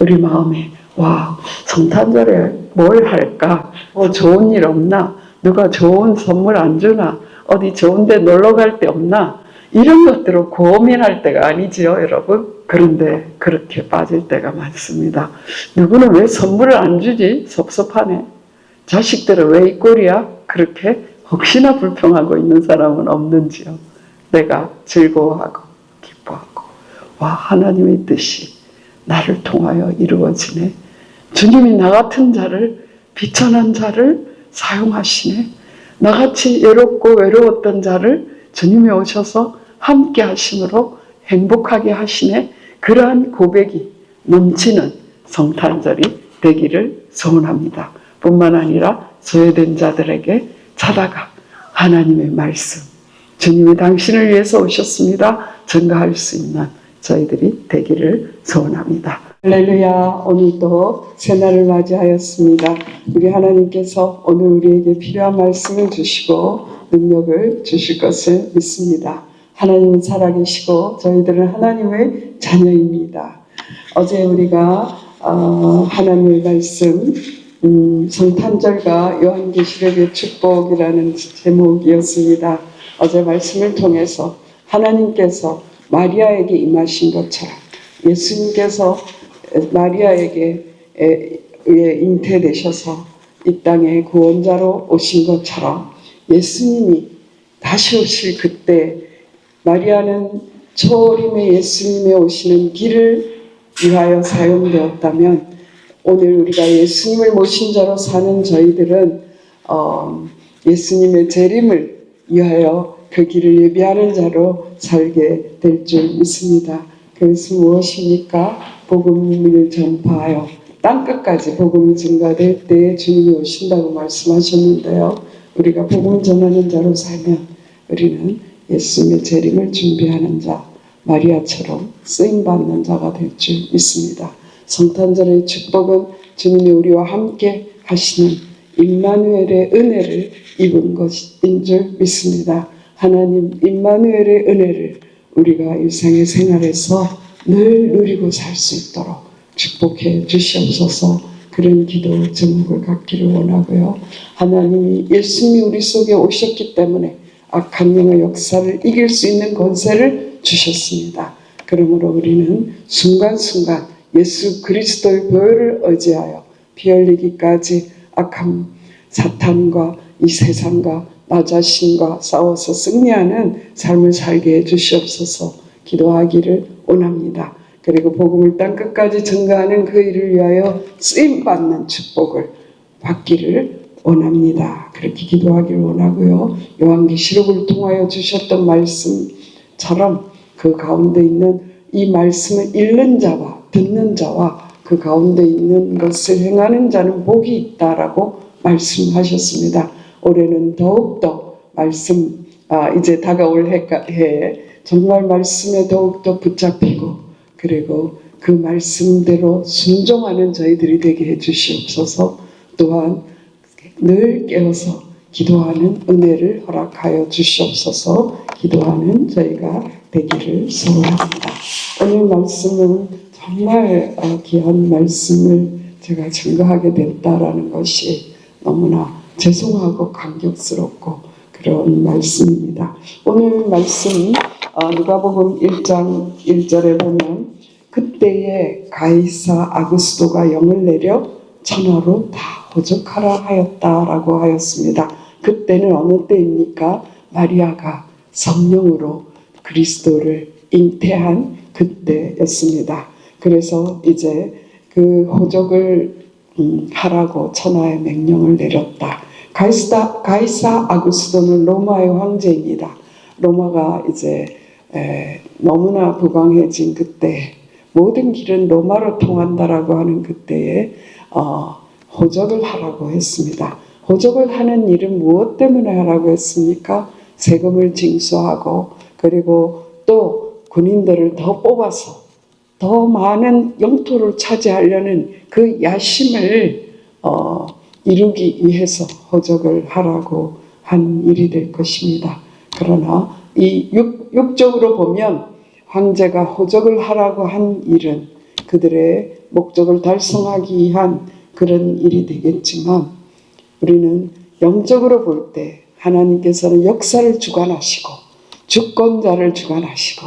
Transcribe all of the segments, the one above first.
우리 마음에 와, 성탄절에 뭘 할까? 좋은 일 없나? 누가 좋은 선물 안 주나? 어디 좋은 데 놀러 갈 데 없나? 이런 것들을 고민할 때가 아니지요, 여러분? 그런데 그렇게 빠질 때가 많습니다. 누구는 왜 선물을 안 주지? 섭섭하네. 자식들은 왜 이 꼴이야? 그렇게 혹시나 불평하고 있는 사람은 없는지요? 내가 즐거워하고 기뻐하고 와, 하나님의 뜻이 나를 통하여 이루어지네. 주님이 나 같은 자를, 비천한 자를 사용하시네. 나같이 외롭고 외로웠던 자를 주님이 오셔서 함께 하심으로 행복하게 하시네. 그러한 고백이 넘치는 성탄절이 되기를 소원합니다. 뿐만 아니라 소외된 자들에게 찾아가 하나님의 말씀, 주님이 당신을 위해서 오셨습니다, 증거할 수 있는 저희들이 되기를 소원합니다. 할렐루야. 오늘도 새날을 맞이하였습니다. 우리 하나님께서 오늘 우리에게 필요한 말씀을 주시고 능력을 주실 것을 믿습니다. 하나님은 살아계시고 저희들은 하나님의 자녀입니다. 어제 우리가 하나님의 말씀 성탄절과 요한계시록의 축복이라는 제목이었습니다. 어제 말씀을 통해서 하나님께서 마리아에게 임하신 것처럼 예수님께서 마리아에게 잉태되셔서 이 땅에 구원자로 오신 것처럼 예수님이 다시 오실 그때 마리아는 초림의 예수님의 오시는 길을 위하여 사용되었다면 오늘 우리가 예수님을 모신 자로 사는 저희들은 예수님의 재림을 위하여 그 길을 예비하는 자로 살게 될 줄 믿습니다. 그것은 무엇입니까? 복음을 전파하여 땅끝까지 복음이 증가될 때에 주님이 오신다고 말씀하셨는데요. 우리가 복음 전하는 자로 살면 우리는 예수님의 재림을 준비하는 자, 마리아처럼 쓰임받는 자가 될 줄 믿습니다. 성탄절의 축복은 주님이 우리와 함께 하시는 임마누엘의 은혜를 입은 것인 줄 믿습니다. 하나님 임마누엘의 은혜를 우리가 일상의 생활에서 늘 누리고 살 수 있도록 축복해 주시옵소서. 그런 기도 제목을 갖기를 원하고요. 하나님이 예수님이 우리 속에 오셨기 때문에 악한 영의 역사를 이길 수 있는 권세를 주셨습니다. 그러므로 우리는 순간순간 예수 그리스도의 보혈을 의지하여 피 흘리기까지 악한 사탄과 이 세상과 나 자신과 싸워서 승리하는 삶을 살게 해주시옵소서. 기도하기를 원합니다. 그리고 복음을 땅끝까지 증거하는 그 일을 위하여 쓰임받는 축복을 받기를 원합니다. 그렇게 기도하기를 원하고요. 요한계시록을 통하여 주셨던 말씀처럼 그 가운데 있는 이 말씀을 읽는 자와 듣는 자와 그 가운데 있는 것을 행하는 자는 복이 있다라고 말씀하셨습니다. 올해는 더욱더 말씀, 이제 다가올 해에 정말 말씀에 더욱더 붙잡히고 그리고 그 말씀대로 순종하는 저희들이 되게 해주시옵소서. 또한 늘 깨어서 기도하는 은혜를 허락하여 주시옵소서. 기도하는 저희가 되기를 소원합니다. 오늘 말씀은 정말 귀한 말씀을 제가 증거하게 됐다라는 것이 너무나 죄송하고 감격스럽고 그런 말씀입니다. 오늘 말씀 누가복음 1장 1절에 보면 그때에 가이사 아구스도가 영을 내려 천하로 다 호적하라 하였다라고 하였습니다. 그때는 어느 때입니까? 마리아가 성령으로 그리스도를 잉태한 그때였습니다. 그래서 이제 그 호적을 하라고 천하에 명령을 내렸다. 가이사 아구스도는 로마의 황제입니다. 로마가 이제 너무나 부강해진 그때 모든 길은 로마로 통한다라고 하는 그때에 호적을 하라고 했습니다. 호적을 하는 일은 무엇 때문에 하라고 했습니까? 세금을 징수하고 그리고 또 군인들을 더 뽑아서 더 많은 영토를 차지하려는 그 야심을 이루기 위해서 호적을 하라고 한 일이 될 것입니다. 그러나 이 육적으로 보면 황제가 호적을 하라고 한 일은 그들의 목적을 달성하기 위한 그런 일이 되겠지만, 우리는 영적으로 볼 때 하나님께서는 역사를 주관하시고 주권자를 주관하시고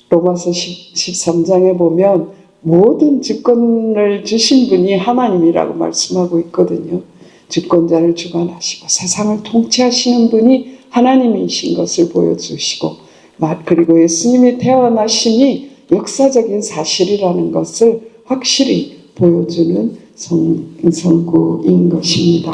로마서 13장에 보면 모든 주권을 주신 분이 하나님이라고 말씀하고 있거든요. 주권자를 주관하시고 세상을 통치하시는 분이 하나님이신 것을 보여주시고, 그리고 예수님이 태어나심이 역사적인 사실이라는 것을 확실히 보여주는 성구인 것입니다.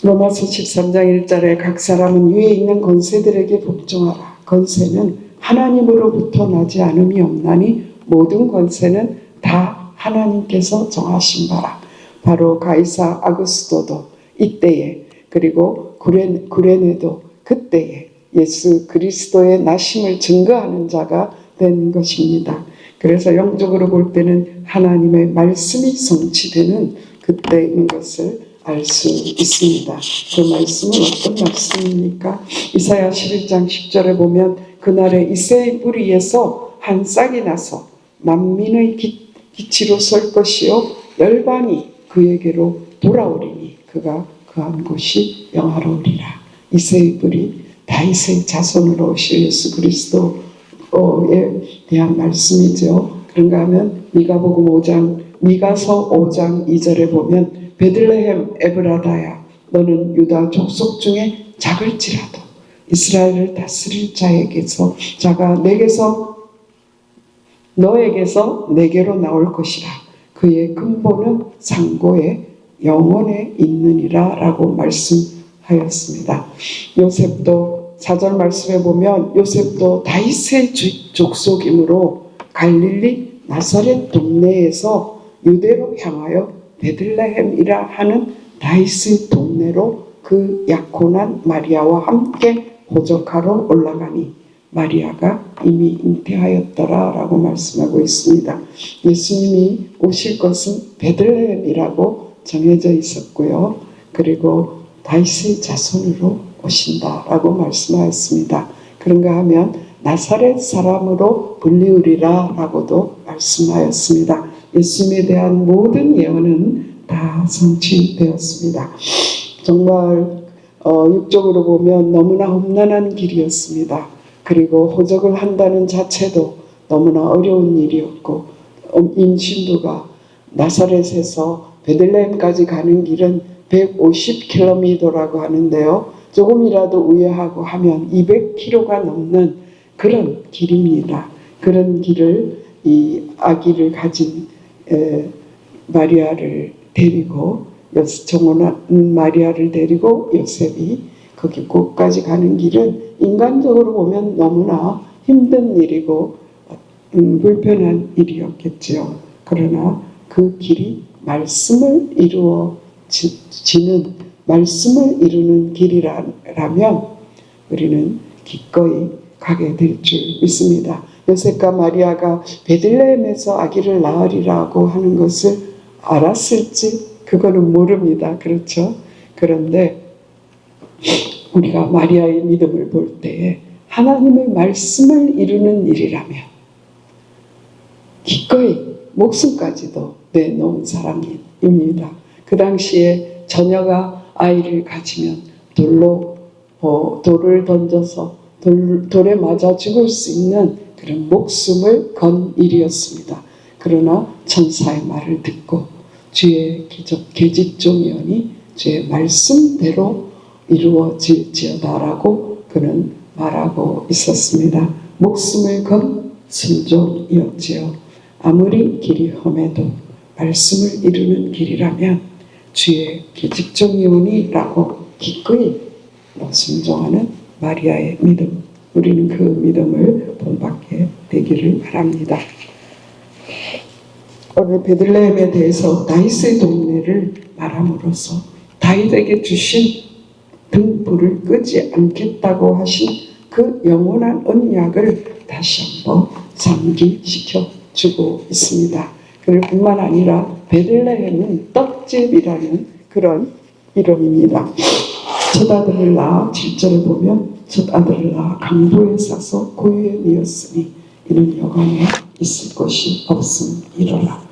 로마서 13장 1절에 각 사람은 위에 있는 권세들에게 복종하라. 권세는 하나님으로부터 나지 않음이 없나니 모든 권세는 다 하나님께서 정하신 바라. 바로 가이사 아구스도도 이때에, 그리고 구레네도 그때에 예수 그리스도의 나심을 증거하는 자가 된 것입니다. 그래서 영적으로 볼 때는 하나님의 말씀이 성취되는 그때인 것을 알 수 있습니다. 그 말씀은 어떤 말씀입니까? 이사야 11장 10절에 보면 그날에 이새의 뿌리에서 한 싹이 나서 만민의 기치로 설 것이요 열방이 그에게로 돌아오리니 그가 그한 곳이 영화로우리라. 이새의 뿌리, 다윗의 자손으로 오실 예수 그리스도에 대한 말씀이죠. 그런가 하면 미가서 5장 2절에 보면 베들레헴 에브라다야 너는 유다 족속 중에 작을지라도 이스라엘을 다스릴 자가 너에게서 내게로 나올 것이라. 그의 근본은 상고의 영원에 있느니라 라고 말씀하였습니다. 요셉도 4절 말씀에 보면 요셉도 다윗의 족속이므로 갈릴리 나사렛 동네에서 유대로 향하여 베들레헴이라 하는 다윗의 동네로 그 약혼한 마리아와 함께 호적하러 올라가니 마리아가 이미 잉태하였더라 라고 말씀하고 있습니다. 예수님이 오실 것은 베들레헴이라고 정해져 있었고요. 그리고 다윗의 자손으로 오신다라고 말씀하였습니다. 그런가 하면 나사렛 사람으로 불리우리라 라고도 말씀하였습니다. 예수님에 대한 모든 예언은 다 성취되었습니다. 정말 육적으로 보면 너무나 험난한 길이었습니다. 그리고 호적을 한다는 자체도 너무나 어려운 일이었고, 임신부가 나사렛에서 베들레헴까지 가는 길은 150km라고 하는데요. 조금이라도 우회하고 하면 200km가 넘는 그런 길입니다. 그런 길을 이 아기를 가진 마리아를 데리고, 정혼한 마리아를 데리고 요셉이 거기 곳까지 가는 길은 인간적으로 보면 너무나 힘든 일이고 불편한 일이었겠죠. 그러나 그 길이 말씀을 말씀을 이루는 길이라면 우리는 기꺼이 가게 될 줄 믿습니다. 요셉과 마리아가 베들레헴에서 아기를 낳으리라고 하는 것을 알았을지 그거는 모릅니다. 그렇죠? 그런데 우리가 마리아의 믿음을 볼 때에 하나님의 말씀을 이루는 일이라면 기꺼이 목숨까지도 내놓은 사람입니다. 그 당시에 처녀가 아이를 가지면 돌을 던져서 돌에 맞아 죽을 수 있는 그런 목숨을 건 일이었습니다. 그러나 천사의 말을 듣고 주의 계집종이오니 주의 말씀대로 이루어질지어다라고 그는 말하고 있었습니다. 목숨을 건 순종이었지요. 아무리 길이 험해도 말씀을 이루는 길이라면 주의 계집종이오니라고 기꺼이 순종하는 마리아의 믿음, 우리는 그 믿음을 본받게 되기를 바랍니다. 오늘 베들레헴에 대해서 다윗의 동네를 말함으로써 다윗에게 주신 등불을 끄지 않겠다고 하신 그 영원한 언약을 다시 한번 상기시켜 주고 있습니다. 뿐만 아니라 베들레헴은 떡집이라는 그런 이름입니다. 첫 아들을 낳아 7절을 보면 첫 아들을 낳아 강보에 싸서 고유에 뉘었으니 이는 여간에 있을 곳이 없음이로라.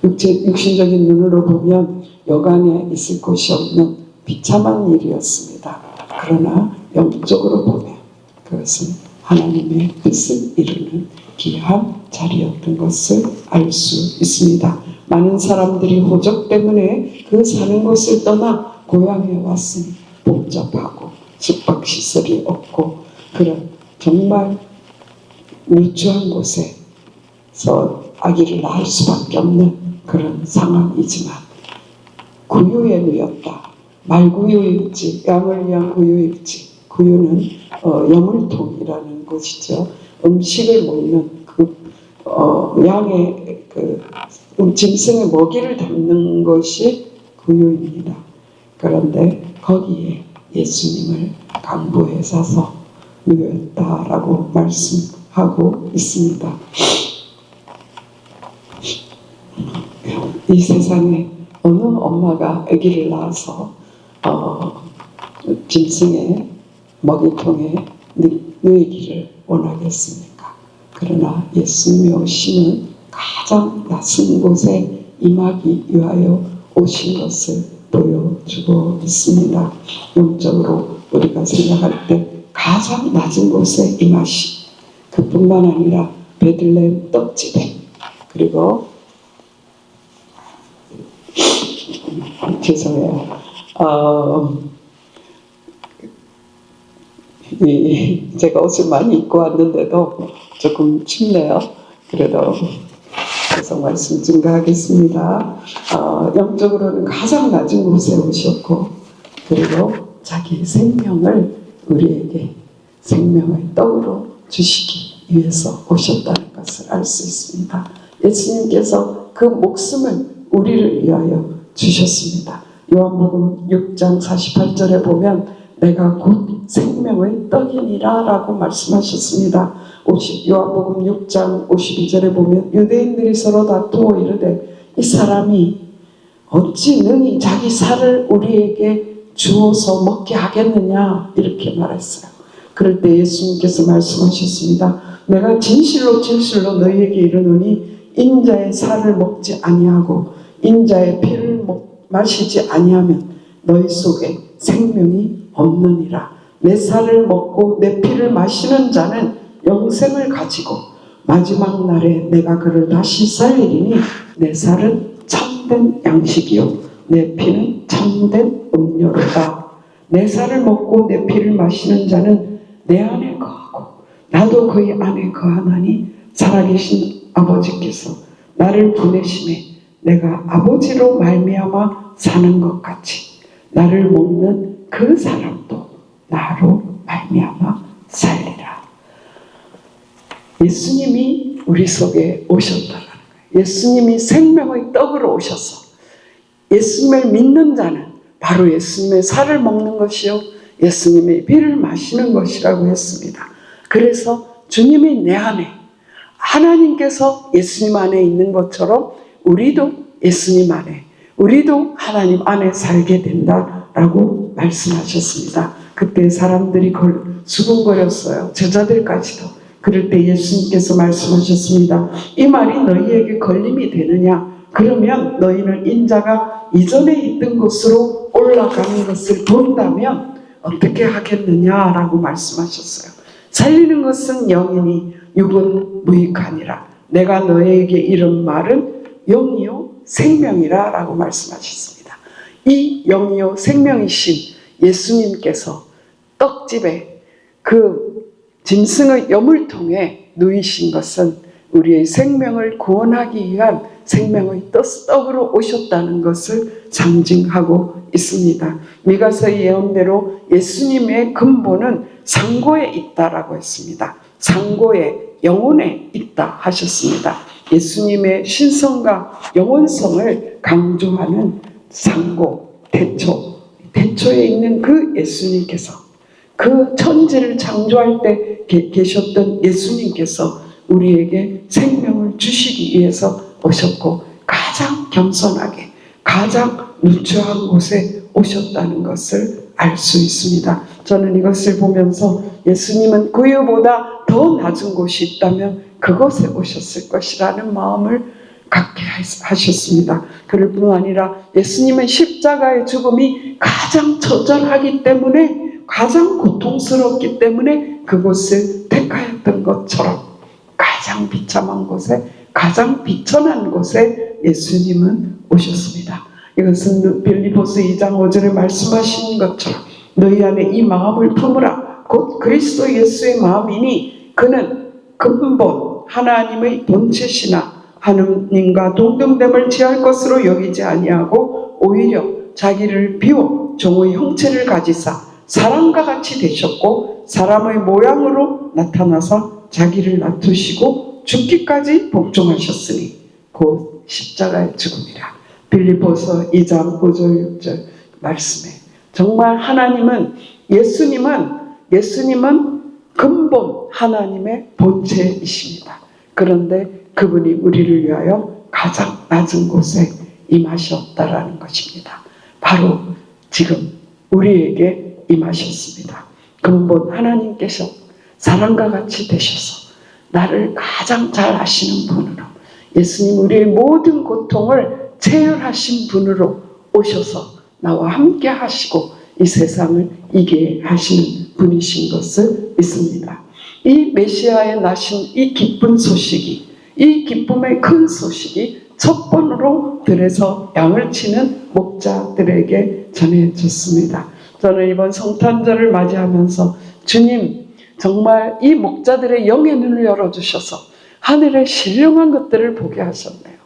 육신적인 눈으로 보면 여간에 있을 곳이 없는 비참한 일이었습니다. 그러나 영적으로 보면 그것은 하나님의 뜻을 이루는 귀한 자리였던 것을 알 수 있습니다. 많은 사람들이 호적 때문에 그 사는 곳을 떠나 고향에 왔으니 복잡하고 숙박시설이 없고 그런 정말 누추한 곳에서 아기를 낳을 수밖에 없는 그런 상황이지만 구유에 누였다. 말구유일지 양을 위한 구유일지, 구유는 여물통이라는 곳이죠. 음식을 먹는 양의 짐승의 먹이를 담는 것이 구유입니다. 그런데 거기에 예수님을 강보에 싸서 누였다라고 말씀하고 있습니다. 이 세상에 어느 엄마가 아기를 낳아서 짐승의 먹이통에 누이기를 원하겠습니까? 그러나 예수님의 오심은 가장 낮은 곳에 임하기 위하여 오신 것을 보여주고 있습니다. 영적으로 우리가 생각할 때 가장 낮은 곳에 임하시, 그뿐만 아니라 베들레헴 떡집에, 그리고 죄송해요. 제가 옷을 많이 입고 왔는데도 조금 춥네요. 그래도 계속 말씀 증가하겠습니다. 영적으로는 가장 낮은 곳에 오셨고, 그리고 자기 생명을 우리에게 생명의 떡으로 주시기 위해서 오셨다는 것을 알 수 있습니다. 예수님께서 그 목숨을 우리를 위하여 주셨습니다. 요한복음 6장 48절에 보면 내가 곧 생명의 떡이니라 라고 말씀하셨습니다. 요한복음 6장 52절에 보면 유대인들이 서로 다투어 이르되 이 사람이 어찌 능히 자기 살을 우리에게 주어서 먹게 하겠느냐 이렇게 말했어요. 그럴 때 예수님께서 말씀하셨습니다. 내가 진실로 진실로 너희에게 이르노니 인자의 살을 먹지 아니하고 인자의 피를 마시지 아니하면 너희 속에 생명이 없느니라. 내 살을 먹고 내 피를 마시는 자는 영생을 가지고 마지막 날에 내가 그를 다시 살리리니 내 살은 참된 양식이요 내 피는 참된 음료로다. 내 살을 먹고 내 피를 마시는 자는 내 안에 거하고 나도 그의 안에 거하나니 살아계신 아버지께서 나를 보내심에 내가 아버지로 말미암아 사는 것 같이 나를 먹는 그 사람도 나로 말미암아 살리라. 예수님이 우리 속에 오셨다는 거예요. 예수님이 생명의 떡으로 오셔서 예수님을 믿는 자는 바로 예수님의 살을 먹는 것이요 예수님의 피를 마시는 것이라고 했습니다. 그래서 주님이 내 안에, 하나님께서 예수님 안에 있는 것처럼 우리도 예수님 안에, 우리도 하나님 안에 살게 된다라고 말씀하셨습니다. 그때 사람들이 수군거렸어요. 제자들까지도. 그럴 때 예수님께서 말씀하셨습니다. 이 말이 너희에게 걸림이 되느냐? 그러면 너희는 인자가 이전에 있던 곳으로 올라가는 것을 본다면 어떻게 하겠느냐라고 말씀하셨어요. 살리는 것은 영이니 육은 무익하니라. 내가 너희에게 이런 말은 영이요 생명이라 라고 말씀하셨습니다. 이 영이요 생명이신 예수님께서 떡집에 그 짐승의 여물통에 누이신 것은 우리의 생명을 구원하기 위한 생명의 떡으로 오셨다는 것을 상징하고 있습니다. 미가서의 예언대로 예수님의 근본은 상고에 있다라고 했습니다. 상고에, 영혼에 있다 하셨습니다. 예수님의 신성과 영원성을 강조하는 상고, 대초에 있는 그 예수님께서, 그 천지를 창조할 때 계셨던 예수님께서 우리에게 생명을 주시기 위해서 오셨고 가장 겸손하게 가장 누추한 곳에 오셨다는 것을 알 수 있습니다. 저는 이것을 보면서 예수님은 구유보다 더 낮은 곳이 있다면 그곳에 오셨을 것이라는 마음을 갖게 하셨습니다. 그럴 뿐 아니라 예수님은 십자가의 죽음이 가장 처절하기 때문에, 가장 고통스럽기 때문에 그곳을 택하였던 것처럼 가장 비참한 곳에, 가장 비천한 곳에 예수님은 오셨습니다. 이것은 빌립보서 2장 5절에 말씀하신 것처럼 너희 안에 이 마음을 품으라. 곧 그리스도 예수의 마음이니 그는 근본 하나님의 본체시나 하느님과 동등됨을 취할 것으로 여기지 아니하고 오히려 자기를 비워 종의 형체를 가지사 사람과 같이 되셨고 사람의 모양으로 나타나서 자기를 낮추시고 죽기까지 복종하셨으니 곧 십자가의 죽음이라. 빌립보서 2장 5절 6절 말씀에 정말 예수님은 근본 하나님의 본체이십니다. 그런데 그분이 우리를 위하여 가장 낮은 곳에 임하셨다라는 것입니다. 바로 지금 우리에게 임하셨습니다. 근본 하나님께서 사람과 같이 되셔서 나를 가장 잘 아시는 분으로, 예수님 우리의 모든 고통을 체휼하신 분으로 오셔서 나와 함께 하시고 이 세상을 이기게 하시는 분이신 것을 믿습니다. 이 메시아의 나신 이 기쁜 소식이, 이 기쁨의 큰 소식이 첫 번으로 들에서 양을 치는 목자들에게 전해졌습니다. 저는 이번 성탄절을 맞이하면서 주님 정말 이 목자들의 영의 눈을 열어주셔서 하늘의 신령한 것들을 보게 하셨네요.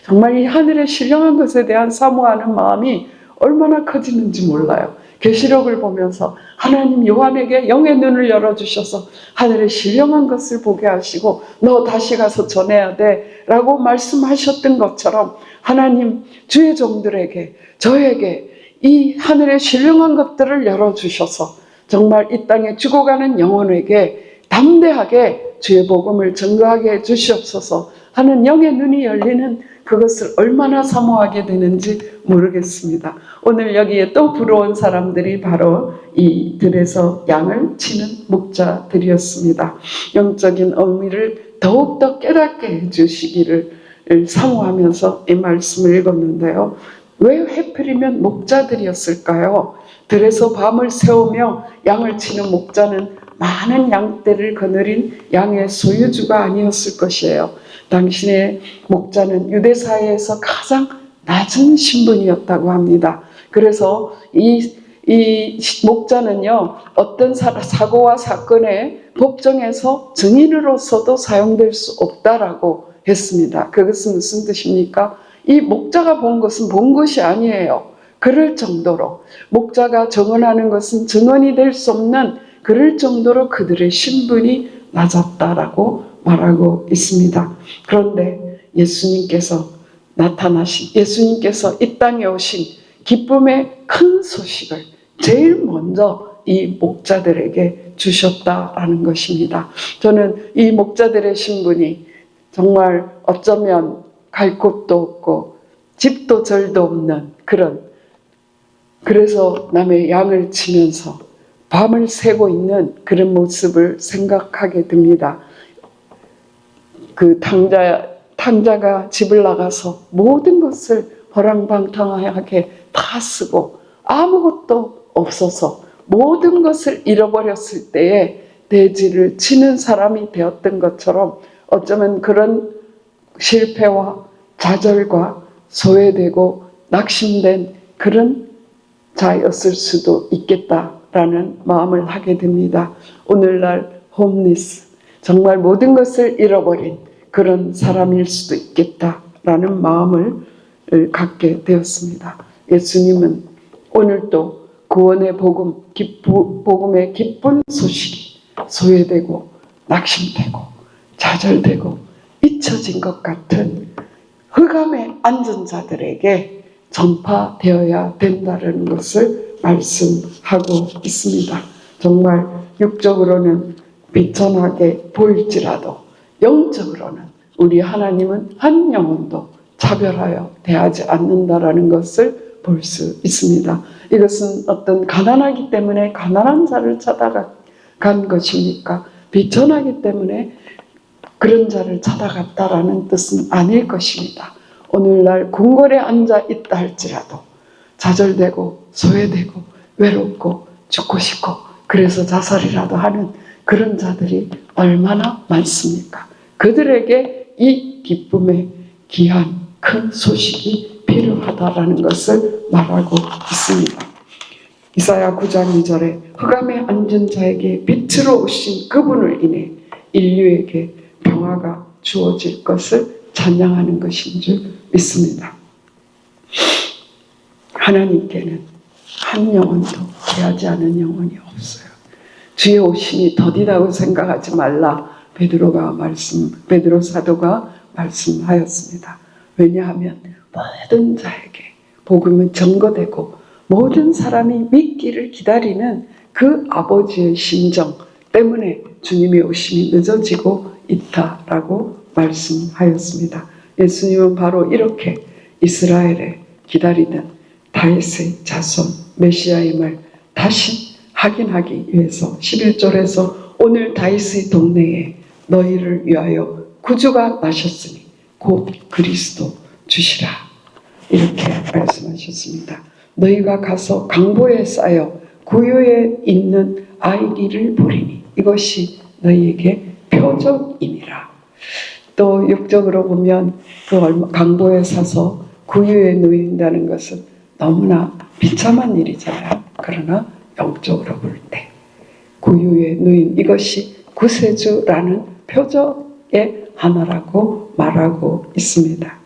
정말 이 하늘의 신령한 것에 대한 사모하는 마음이 얼마나 커지는지 몰라요. 계시록을 보면서 하나님 요한에게 영의 눈을 열어주셔서 하늘의 신령한 것을 보게 하시고 너 다시 가서 전해야 돼 라고 말씀하셨던 것처럼 하나님 주의 종들에게, 저에게 이 하늘의 신령한 것들을 열어주셔서 정말 이 땅에 죽어가는 영혼에게 담대하게 주의 복음을 전가하게 해주시옵소서 하는 영의 눈이 열리는 그것을 얼마나 사모하게 되는지 모르겠습니다. 오늘 여기에 또 부러운 사람들이 바로 이 들에서 양을 치는 목자들이었습니다. 영적인 의미를 더욱더 깨닫게 해주시기를 사모하면서 이 말씀을 읽었는데요. 왜 하필이면 목자들이었을까요? 들에서 밤을 새우며 양을 치는 목자는 많은 양떼를 거느린 양의 소유주가 아니었을 것이에요. 당신의 목자는 유대사회에서 가장 낮은 신분이었다고 합니다. 그래서 이 목자는요, 어떤 사고와 사건에 법정에서 증인으로서도 사용될 수 없다라고 했습니다. 그것은 무슨 뜻입니까? 이 목자가 본 것은 본 것이 아니에요. 그럴 정도로 목자가 증언하는 것은 증언이 될 수 없는, 그럴 정도로 그들의 신분이 낮았다라고 말하고 있습니다. 그런데 예수님께서 이 땅에 오신 기쁨의 큰 소식을 제일 먼저 이 목자들에게 주셨다라는 것입니다. 저는 이 목자들의 신분이 정말 어쩌면 갈 곳도 없고 집도 절도 없는 그래서 남의 양을 치면서 밤을 새고 있는 그런 모습을 생각하게 됩니다. 그 탕자가 집을 나가서 모든 것을 허랑방탕하게 다 쓰고 아무것도 없어서 모든 것을 잃어버렸을 때에 대지를 치는 사람이 되었던 것처럼 어쩌면 그런 실패와 좌절과 소외되고 낙심된 그런 자였을 수도 있겠다라는 마음을 하게 됩니다. 오늘날 홈리스, 정말 모든 것을 잃어버린 그런 사람일 수도 있겠다라는 마음을 갖게 되었습니다. 예수님은 오늘도 구원의 복음의 기쁜 소식이 소외되고 낙심되고 좌절되고 잊혀진 것 같은 흑암에 앉은 자들에게 전파되어야 된다는 것을 말씀하고 있습니다. 정말 육적으로는 비천하게 보일지라도 영적으로는 우리 하나님은 한 영혼도 차별하여 대하지 않는다라는 것을 볼 수 있습니다. 이것은 어떤 가난하기 때문에 가난한 자를 찾아간 것입니까? 비천하기 때문에 그런 자를 찾아갔다라는 뜻은 아닐 것입니다. 오늘날 궁궐에 앉아 있다 할지라도 좌절되고 소외되고 외롭고 죽고 싶고 그래서 자살이라도 하는 그런 자들이 얼마나 많습니까? 그들에게 이 기쁨의 귀한 큰 소식이 필요하다라는 것을 말하고 있습니다. 이사야 9장 2절에 흑암에 앉은 자에게 빛으로 오신 그분을 인해 인류에게 평화가 주어질 것을 찬양하는 것인 줄 믿습니다. 하나님께는 한 영혼도 귀하지 않은 영혼이 없어요. 주의 오심이 더디다고 생각하지 말라 베드로 사도가 말씀하였습니다. 왜냐하면 모든 자에게 복음은 전거되고 모든 사람이 믿기를 기다리는 그 아버지의 심정 때문에 주님의 오심이 늦어지고 있다라고 말씀하였습니다. 예수님은 바로 이렇게 이스라엘에 기다리던 다윗의 자손 메시아임을 다시 확인하기 위해서 11절에서 오늘 다윗의 동네에 너희를 위하여 구주가 나셨으니 곧 그리스도 주시라 이렇게 말씀하셨습니다. 너희가 가서 강보에 쌓여 구유에 있는 아이를 보리니 이것이 너희에게 표적이니라. 또 육적으로 보면 그 강보에 사서 구유에 누인다는 것은 너무나 비참한 일이잖아요. 그러나 영적으로 볼 때 구유에 누인 이것이 구세주라는 표적의 하나라고 말하고 있습니다.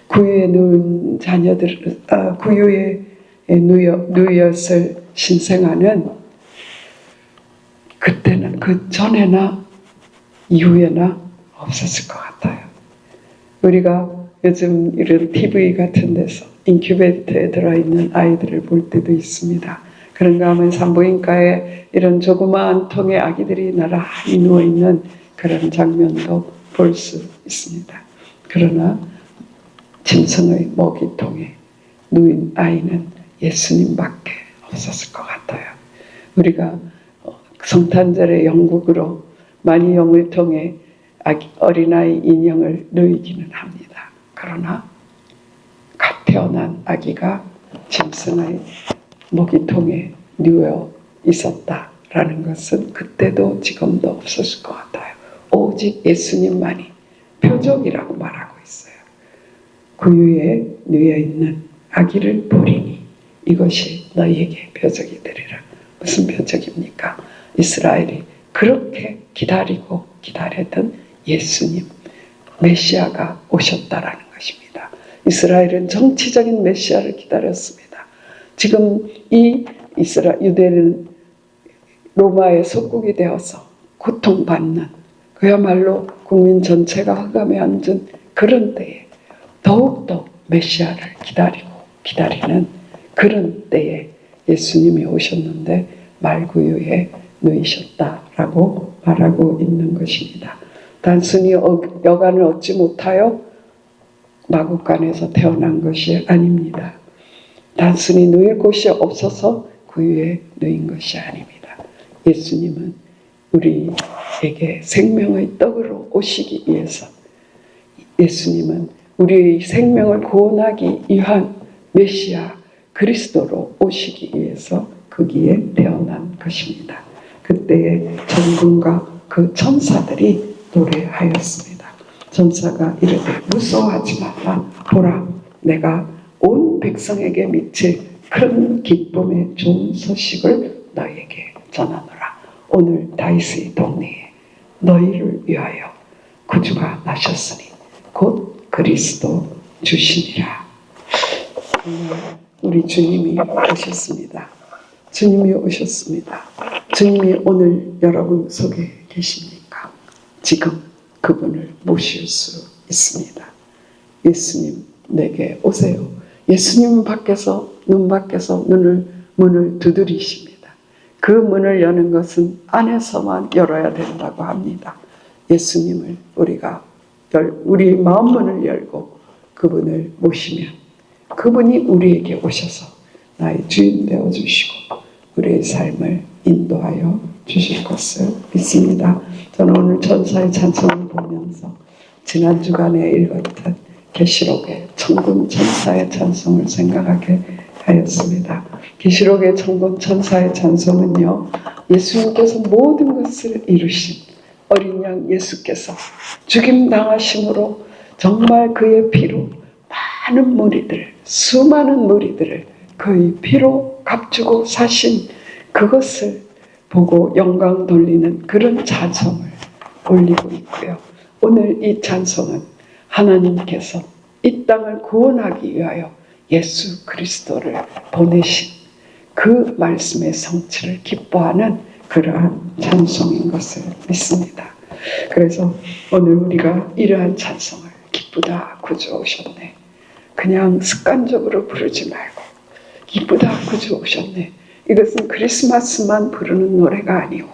구유에 누운 자녀들, 구유에 누였을 신생아는 그때는 그 전에나 이후에나 없었을 것 같아요. 우리가 요즘 이런 TV 같은 데서 인큐베이터에 들어있는 아이들을 볼 때도 있습니다. 그런가 하면 산부인과에 이런 조그마한 통에 아기들이 나란히 누워있는 그런 장면도 볼 수 있습니다. 그러나 짐승의 먹이통에 누인 아이는 예수님밖에 없었을 것 같아요. 우리가 성탄절에 영국으로 많이 영을 통해 어린아이 인형을 누이기는 합니다. 그러나 갓 태어난 아기가 짐승의 먹이통에 누워 있었다라는 것은 그때도 지금도 없었을 것 같아요. 오직 예수님만이 표적이라고 말하고 있어요. 구유에 누워 있는 아기를 보리니 이것이 너희에게 표적이 되리라. 무슨 표적입니까? 이스라엘이 그렇게 기다리고 기다리던 예수님 메시아가 오셨다라는 것입니다. 이스라엘은 정치적인 메시아를 기다렸습니다. 지금 이 유대는 로마의 속국이 되어서 고통받는 그야말로 국민 전체가 흑암에 앉은 그런 때에 더욱더 메시아를 기다리고 기다리는 그런 때에 예수님이 오셨는데 말구유에 누이셨다라고 말하고 있는 것입니다. 단순히 여간을 얻지 못하여 마구간에서 태어난 것이 아닙니다. 단순히 누일 곳이 없어서 구유에 누인 것이 아닙니다. 예수님은 우리에게 생명의 떡으로 오시기 위해서 예수님은 우리의 생명을 구원하기 위한 메시아 그리스도로 오시기 위해서 거기에 태어난 것입니다. 그때의 천군과 그 천사들이 노래하였습니다. 천사가 이르되 무서워하지 말라. 보라 내가 온 백성에게 미칠 큰 기쁨의 좋은 소식을 너희에게 전하노라. 오늘 다윗의 동네에 너희를 위하여 구주가 나셨으니 곧 그리스도 주시니라. 우리 주님이 오셨습니다. 주님이 오셨습니다. 주님이 오늘 여러분 속에 계십니까? 지금 그분을 모실 수 있습니다. 예수님 내게 오세요. 예수님 밖에서 눈 밖에서 문을 두드리십니다. 그 문을 여는 것은 안에서만 열어야 된다고 합니다. 예수님을 우리의 마음 문을 열고 그분을 모시면 그분이 우리에게 오셔서 나의 주인 되어주시고 우리의 삶을 인도하여 주실 것을 믿습니다. 저는 오늘 천사의 찬송을 보면서 지난 주간에 읽었던 계시록의 천군 천사의 찬송을 생각하게 하였습니다. 계시록의 천군 천사의 찬송은요, 예수님께서 모든 것을 이루신 어린 양 예수께서 죽임 당하심으로 정말 그의 피로 많은 무리들, 수많은 무리들을 그의 피로 값주고 사신 그것을 보고 영광 돌리는 그런 찬송을 올리고 있고요. 오늘 이 찬송은 하나님께서 이 땅을 구원하기 위하여 예수 그리스도를 보내신 그 말씀의 성취를 기뻐하는 그러한 찬송인 것을 믿습니다. 그래서 오늘 우리가 이러한 찬송을 기쁘다 구주 오셨네, 그냥 습관적으로 부르지 말고 기쁘다 구주 오셨네, 이것은 크리스마스만 부르는 노래가 아니고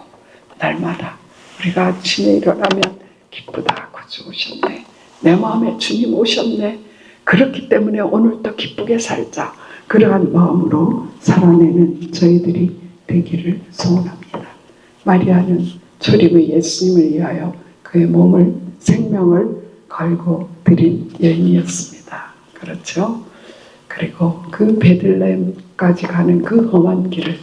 날마다 우리가 아침에 일어나면 기쁘다 구주 오셨네, 내 마음에 주님 오셨네, 그렇기 때문에 오늘도 기쁘게 살자, 그러한 마음으로 살아내는 저희들이 되기를 소원합니다. 마리아는 초림의 예수님을 위하여 그의 몸을, 생명을 걸고 드린 여인이었습니다. 그렇죠? 그리고 그 베들레헴까지 가는 그 험한 길을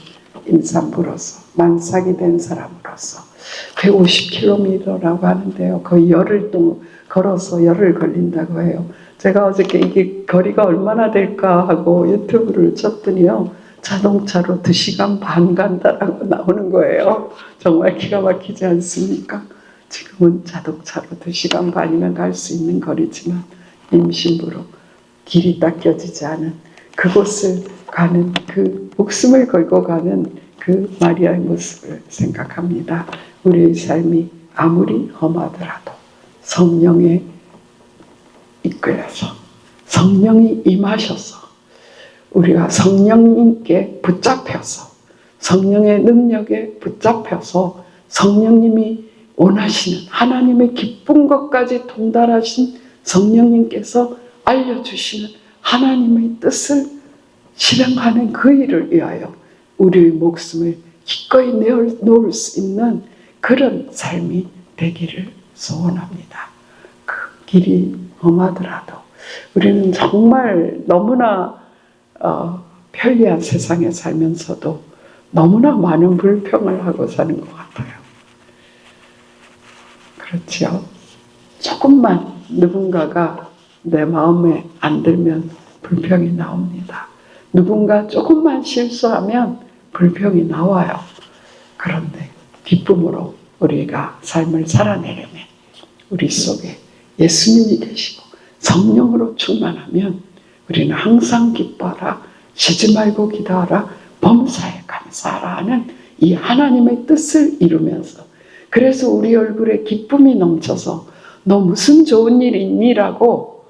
임산부로서, 만삭이 된 사람으로서 150km라고 하는데요. 거의 열흘 동안 걸어서 열흘 걸린다고 해요. 제가 어저께 이게 거리가 얼마나 될까 하고 유튜브를 쳤더니요, 자동차로 2시간 반 간다라고 나오는 거예요. 정말 기가 막히지 않습니까? 지금은 자동차로 2시간 반이면 갈 수 있는 거리지만 임신부로 길이 닦여지지 않은 그곳을 가는, 그 목숨을 걸고 가는 그 마리아의 모습을 생각합니다. 우리의 삶이 아무리 험하더라도 성령에 이끌려서 성령이 임하셔서 우리가 성령님께 붙잡혀서 성령의 능력에 붙잡혀서 성령님이 원하시는 하나님의 기쁜 것까지 통달하신 성령님께서 알려주시는 하나님의 뜻을 실행하는 그 일을 위하여 우리의 목숨을 기꺼이 내어놓을 수 있는 그런 삶이 되기를 소원합니다. 그 길이 험하더라도 우리는 정말 너무나 편리한 세상에 살면서도 너무나 많은 불평을 하고 사는 것 같아요. 그렇죠? 조금만 누군가가 내 마음에 안 들면 불평이 나옵니다. 누군가 조금만 실수하면 불평이 나와요. 그런데 기쁨으로 우리가 삶을 살아내려면 우리 속에 예수님이 계시고 성령으로 충만하면 우리는 항상 기뻐하라, 쉬지 말고 기도하라, 범사에 감사하라 하는 이 하나님의 뜻을 이루면서, 그래서 우리 얼굴에 기쁨이 넘쳐서 너 무슨 좋은 일 있니라고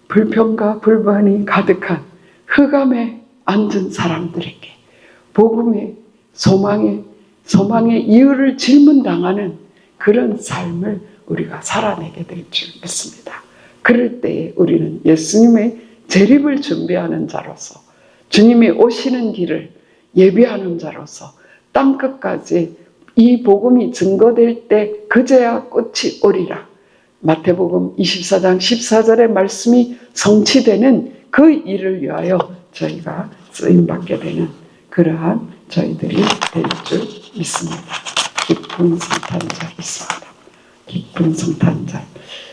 불평과 불만이 가득한 흑암에 앉은 사람들에게 복음의 소망의 이유를 질문당하는 그런 삶을 우리가 살아내게 될 줄 믿습니다. 그럴 때에 우리는 예수님의 재림을 준비하는 자로서, 주님이 오시는 길을 예비하는 자로서 땅끝까지 이 복음이 증거될 때 그제야 꽃이 오리라, 마태복음 24장 14절의 말씀이 성취되는 그 일을 위하여 저희가 쓰임받게 되는 그러한 저희들이 될 줄 믿습니다. 기쁜 성탄절 있습니다. 기쁜 성탄절.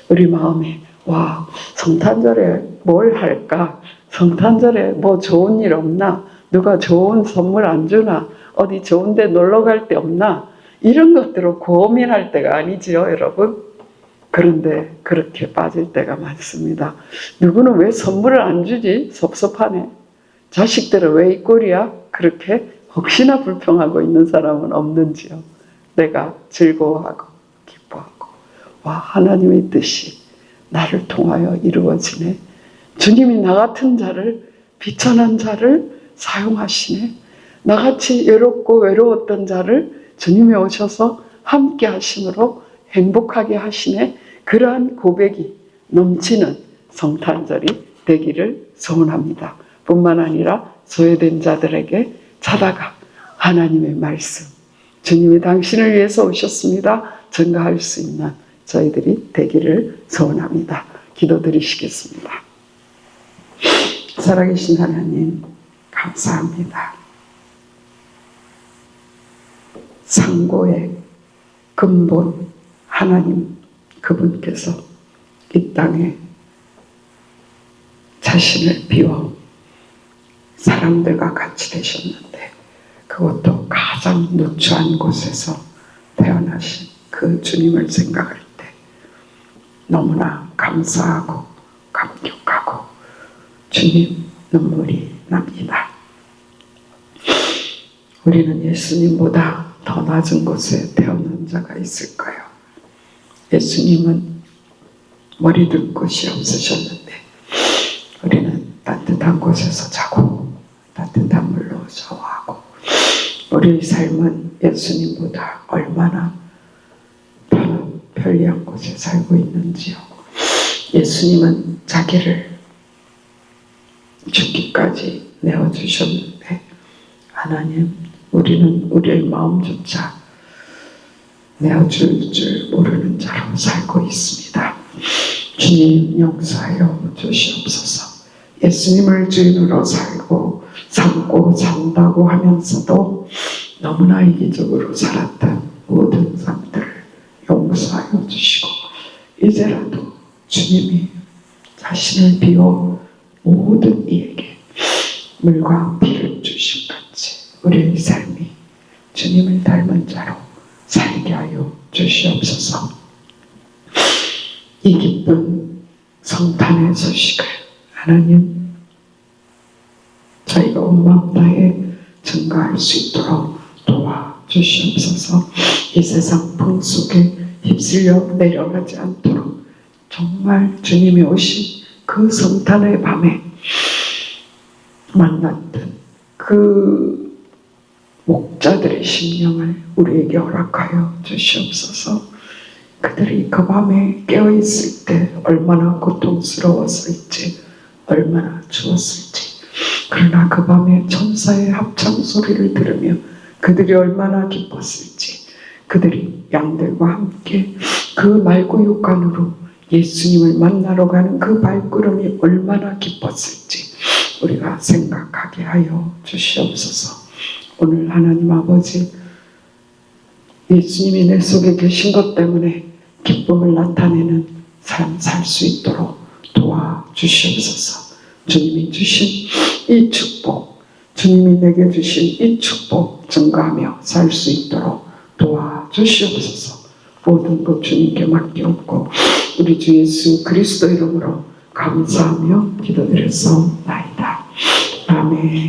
우리 마음에 와, 성탄절에 뭘 할까? 성탄절에 뭐 좋은 일 없나? 누가 좋은 선물 안 주나? 어디 좋은 데 놀러 갈 데 없나? 이런 것들을 고민할 때가 아니지요, 여러분? 그런데 그렇게 빠질 때가 많습니다. 누구는 왜 선물을 안 주지? 섭섭하네. 자식들은 왜 이 꼴이야? 그렇게 혹시나 불평하고 있는 사람은 없는지요? 내가 즐거워하고 기뻐하고, 와, 하나님의 뜻이 나를 통하여 이루어지네. 주님이 나 같은 자를, 비천한 자를 사용하시네. 나같이 외롭고 외로웠던 자를 주님이 오셔서 함께 하심으로 행복하게 하시네. 그러한 고백이 넘치는 성탄절이 되기를 소원합니다. 뿐만 아니라 소외된 자들에게 찾아가 하나님의 말씀, 주님이 당신을 위해서 오셨습니다, 증거할 수 있는 저희들이 되기를 소원합니다. 기도드리시겠습니다. 살아계신 하나님, 감사합니다. 상고의 근본 하나님, 그분께서 이 땅에 자신을 비워 사람들과 같이 되셨는데, 그것도 가장 누추한 곳에서 태어나신 그 주님을 생각할 때 너무나 감사하고 감격하고 주님 눈물이 납니다. 우리는 예수님보다 더 낮은 곳에 태어난 자가 있을까요? 예수님은 머리 둘 곳이 없으셨는데 우리는 따뜻한 곳에서 자고 따뜻한 물로 샤워하고, 우리의 삶은 예수님보다 얼마나 더 편리한 곳에 살고 있는지요. 예수님은 자기를 죽기까지 내어주셨는데, 하나님, 우리는 우리의 마음조차 내어줄 줄 모르는 자로 살고 있습니다. 주님, 용서하여 주시옵소서. 예수님을 주인으로 살고 삼고 산다고 하면서도 너무나 이기적으로 살았던 모든 삶들을 용서하여 주시고, 이제라도 주님이 자신을 비워 모든 이에게 물과 피를 주신 같이 우리의 삶이 주님을 닮은 자로 살게 하여 주시옵소서. 이 기쁜 성탄의 소식을 하나님, 저희가 온 마음 다해 증거할 수 있도록 도와주시옵소서. 이 세상 풍속에 휩쓸려 내려가지 않도록 정말 주님이 오신 그 성탄의 밤에 만났던 그 목자들의 심령을 우리에게 허락하여 주시옵소서. 그들이 그 밤에 깨어있을 때 얼마나 고통스러웠을지, 얼마나 추웠을지, 그러나 그 밤에 천사의 합창 소리를 들으며 그들이 얼마나 기뻤을지, 그들이 양들과 함께 그 말구육간으로 예수님을 만나러 가는 그 발걸음이 얼마나 기뻤을지 우리가 생각하게 하여 주시옵소서. 오늘 하나님 아버지, 예수님이 내 속에 계신 것 때문에 기쁨을 나타내는 삶 살 수 있도록 도와주시옵소서. 주님이 주신 이 축복, 주님이 내게 주신 이 축복 증거하며 살 수 있도록 도와주시옵소서. 모든 것 주님께 맡기옵고 우리 주 예수 그리스도 이름으로 감사하며 기도드렸사옵나이다. 아멘.